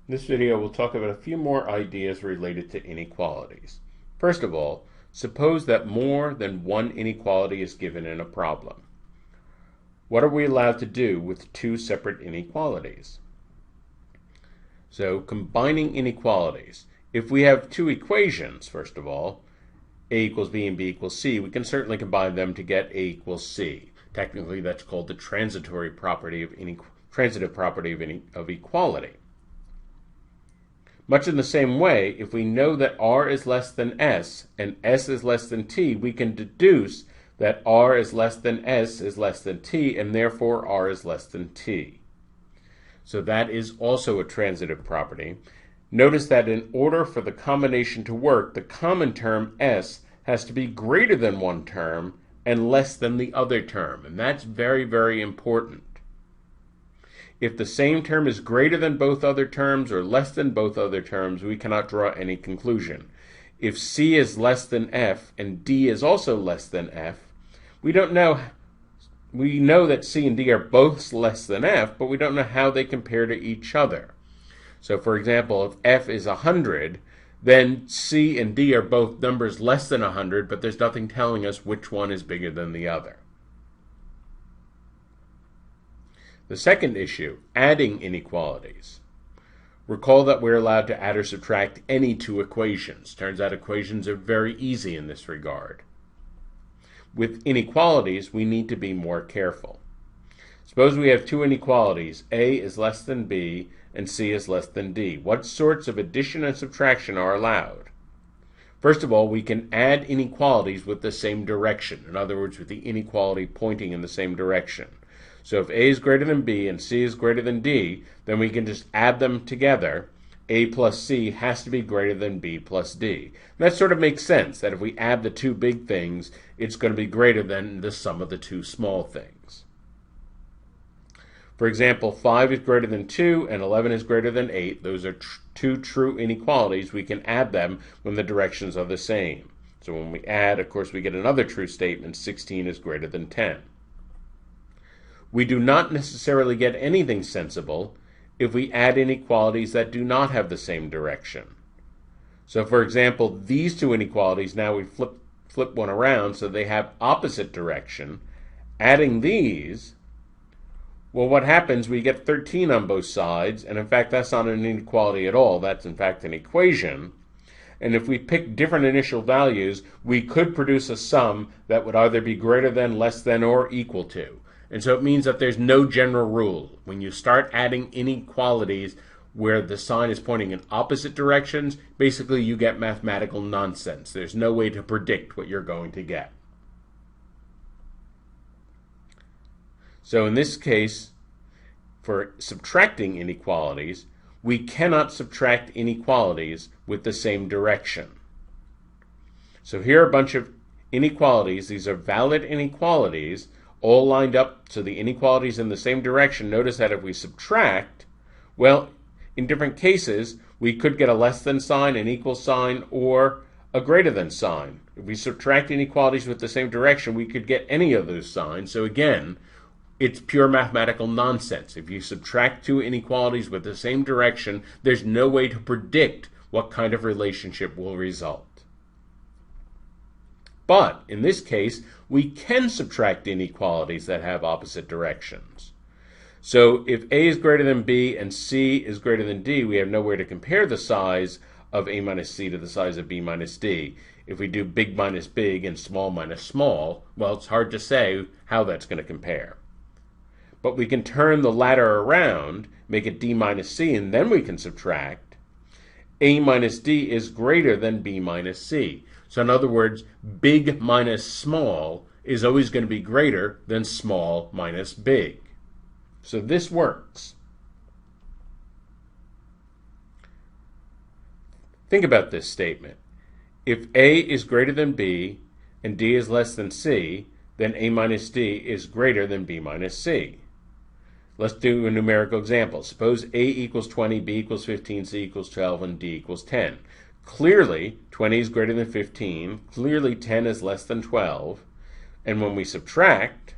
In this video, we'll talk about a few more ideas related to inequalities. First of all, suppose that more than one inequality is given in a problem. What are we allowed to do with two separate inequalities? So, combining inequalities. If we have two equations, first of all, a equals b and b equals c, we can certainly combine them to get a equals c. Technically, that's called the transitive property of equality. Much in the same way, if we know that r is less than s and s is less than t, we can deduce that r is less than s is less than t, and therefore r is less than t. So that is also a transitive property. Notice that in order for the combination to work, the common term s has to be greater than one term and less than the other term, and that's very, very important. If the same term is greater than both other terms or less than both other terms, we cannot draw any conclusion. If c is less than f and d is also less than f, we know that c and d are both less than f, but we don't know how they compare to each other. So for example, if f is 100, then c and d are both numbers less than 100, but there's nothing telling us which one is bigger than the other. The second issue, adding inequalities. Recall that we're allowed to add or subtract any two equations. Turns out equations are very easy in this regard. With inequalities, we need to be more careful. Suppose we have two inequalities, a is less than b and c is less than d. What sorts of addition and subtraction are allowed? First of all, we can add inequalities with the same direction. In other words, with the inequality pointing in the same direction. So if a is greater than b and c is greater than d, then we can just add them together. A plus c has to be greater than b plus d. And that sort of makes sense, that if we add the two big things, it's going to be greater than the sum of the two small things. For example, 5 is greater than 2 and 11 is greater than 8. Those are two true inequalities. We can add them when the directions are the same. So when we add, of course, we get another true statement, 16 is greater than 10. We do not necessarily get anything sensible if we add inequalities that do not have the same direction. So for example, these two inequalities, now we flip one around so they have opposite direction. Adding these, well, what happens, we get 13 on both sides, and in fact that's not an inequality at all, that's in fact an equation. And if we pick different initial values, we could produce a sum that would either be greater than, less than, or equal to. And so it means that there's no general rule. When you start adding inequalities where the sign is pointing in opposite directions, basically you get mathematical nonsense. There's no way to predict what you're going to get. So in this case, for subtracting inequalities, we cannot subtract inequalities with the same direction. So here are a bunch of inequalities. These are valid inequalities, all lined up, so the inequalities in the same direction. Notice that if we subtract, well, in different cases, we could get a less than sign, an equal sign, or a greater than sign. If we subtract inequalities with the same direction, we could get any of those signs. So again, it's pure mathematical nonsense. If you subtract two inequalities with the same direction, there's no way to predict what kind of relationship will result. But in this case, we can subtract inequalities that have opposite directions. So if a is greater than b and c is greater than d, we have nowhere to compare the size of a minus c to the size of b minus d. If we do big minus big and small minus small, well, it's hard to say how that's going to compare. But we can turn the latter around, make it d minus c, and then we can subtract. A minus d is greater than b minus c. So in other words, big minus small is always going to be greater than small minus big. So this works. Think about this statement. If a is greater than b and d is less than c, then a minus d is greater than b minus c. Let's do a numerical example. Suppose a equals 20, b equals 15, c equals 12, and d equals 10. Clearly, 20 is greater than 15. Clearly, 10 is less than 12. And when we subtract,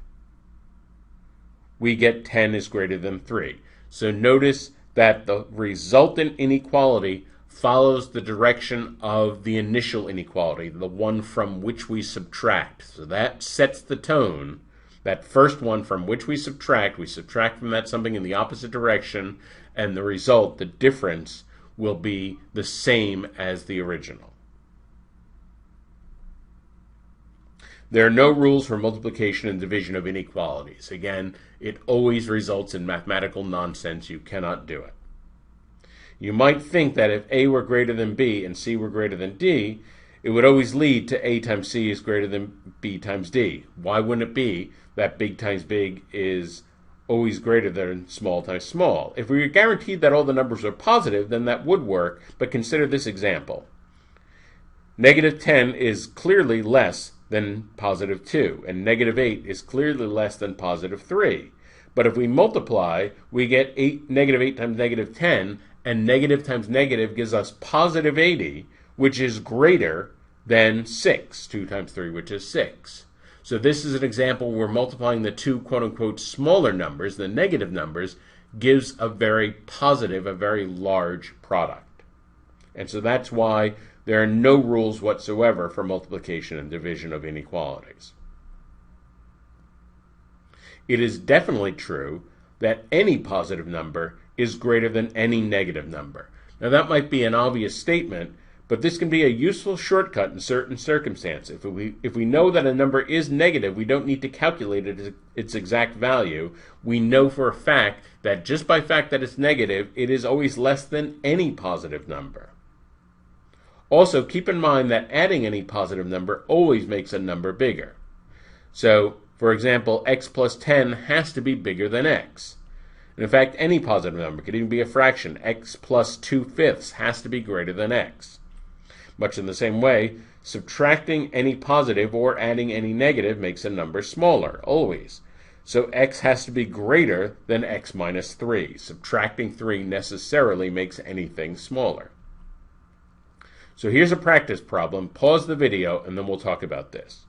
we get 10 is greater than 3. So notice that the resultant inequality follows the direction of the initial inequality, the one from which we subtract. So that sets the tone. That first one from which we subtract from that something in the opposite direction, and the result, the difference, will be the same as the original. There are no rules for multiplication and division of inequalities. Again, it always results in mathematical nonsense. You cannot do it. You might think that if A were greater than B and C were greater than D, it would always lead to A times C is greater than B times D. Why wouldn't it be that big times big is always greater than small times small? If we were guaranteed that all the numbers are positive, then that would work, but consider this example. Negative 10 is clearly less than positive 2, and negative 8 is clearly less than positive 3. But if we multiply, we get negative 8 times negative 10, and negative times negative gives us positive 80, which is greater than 6, 2 times 3, which is 6. So this is an example where multiplying the two quote-unquote smaller numbers, the negative numbers, gives a very positive, a very large product. And so that's why there are no rules whatsoever for multiplication and division of inequalities. It is definitely true that any positive number is greater than any negative number. Now that might be an obvious statement, but this can be a useful shortcut in certain circumstances. If we know that a number is negative, we don't need to calculate its exact value. We know for a fact that just by fact that it's negative, it is always less than any positive number. Also, keep in mind that adding any positive number always makes a number bigger. So, for example, x plus 10 has to be bigger than x. And in fact, any positive number could even be a fraction. X plus 2/5 has to be greater than x. Much in the same way, subtracting any positive or adding any negative makes a number smaller, always. So x has to be greater than x minus 3. Subtracting 3 necessarily makes anything smaller. So here's a practice problem. Pause the video and then we'll talk about this.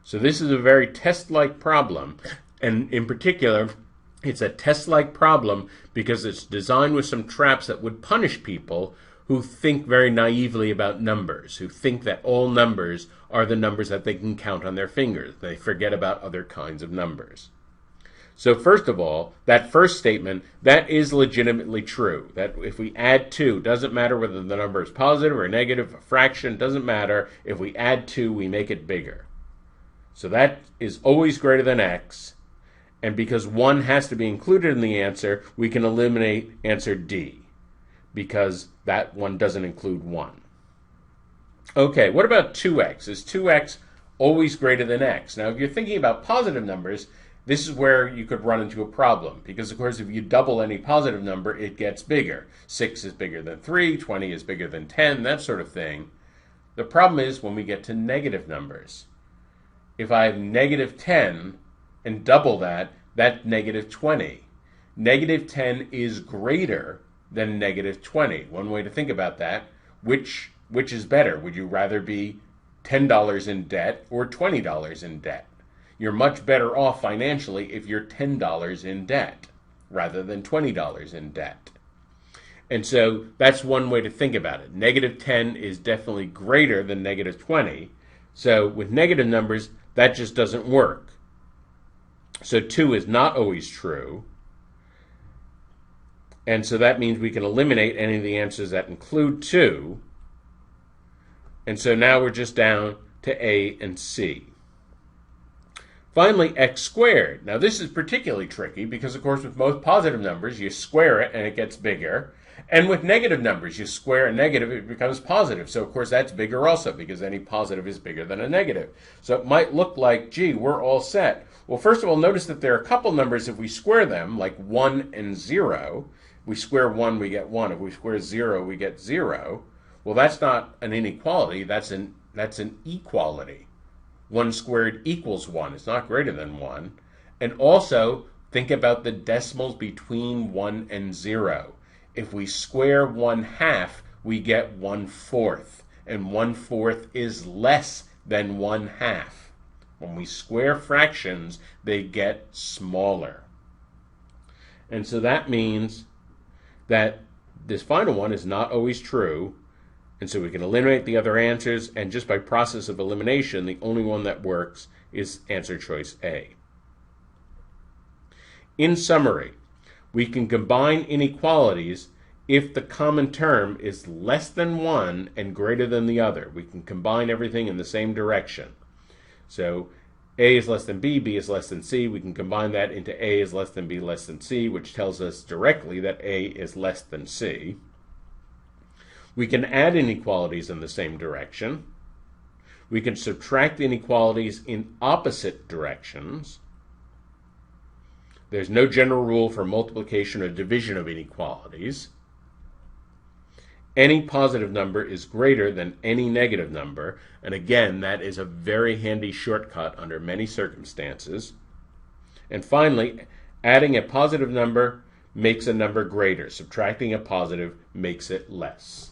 So this is a very test-like problem, and in particular, it's a test-like problem because it's designed with some traps that would punish people who think very naively about numbers, who think that all numbers are the numbers that they can count on their fingers. They forget about other kinds of numbers. So first of all, that first statement, that is legitimately true. That if we add 2, doesn't matter whether the number is positive or negative, a fraction, doesn't matter. If we add 2, we make it bigger. So that is always greater than x. And because 1 has to be included in the answer, we can eliminate answer D, because that one doesn't include 1. Okay, what about 2x? Is 2x always greater than x? Now, if you're thinking about positive numbers, this is where you could run into a problem, because, of course, if you double any positive number, it gets bigger. 6 is bigger than 3, 20 is bigger than 10, that sort of thing. The problem is when we get to negative numbers. If I have negative 10 and double that, that's negative 20. Negative 10 is greater than negative 20. One way to think about that, which is better? Would you rather be $10 in debt or $20 in debt? You're much better off financially if you're $10 in debt rather than $20 in debt. And so that's one way to think about it. Negative 10 is definitely greater than negative 20. So with negative numbers, that just doesn't work. So 2 is not always true. And so that means we can eliminate any of the answers that include 2. And so now we're just down to A and C. Finally, x squared. Now this is particularly tricky because, of course, with most positive numbers, you square it and it gets bigger. And with negative numbers, you square a negative, it becomes positive. So, of course, that's bigger also because any positive is bigger than a negative. So it might look like, gee, we're all set. Well, first of all, notice that there are a couple numbers, if we square them, like 1 and 0. If we square 1, we get 1. If we square 0, we get 0. Well, that's not an inequality. That's an equality. 1 squared equals 1. It's not greater than 1. And also, think about the decimals between 1 and 0. If we square 1/2, we get 1/4. And 1/4 is less than 1/2. When we square fractions, they get smaller. And so that means that this final one is not always true, and so we can eliminate the other answers, and just by process of elimination, the only one that works is answer choice A. In summary, we can combine inequalities if the common term is less than one and greater than the other. We can combine everything in the same direction. So A is less than B, B is less than C. We can combine that into A is less than B less than C, which tells us directly that A is less than C. We can add inequalities in the same direction. We can subtract inequalities in opposite directions. There's no general rule for multiplication or division of inequalities. Any positive number is greater than any negative number, and again, that is a very handy shortcut under many circumstances. And finally, adding a positive number makes a number greater. Subtracting a positive makes it less.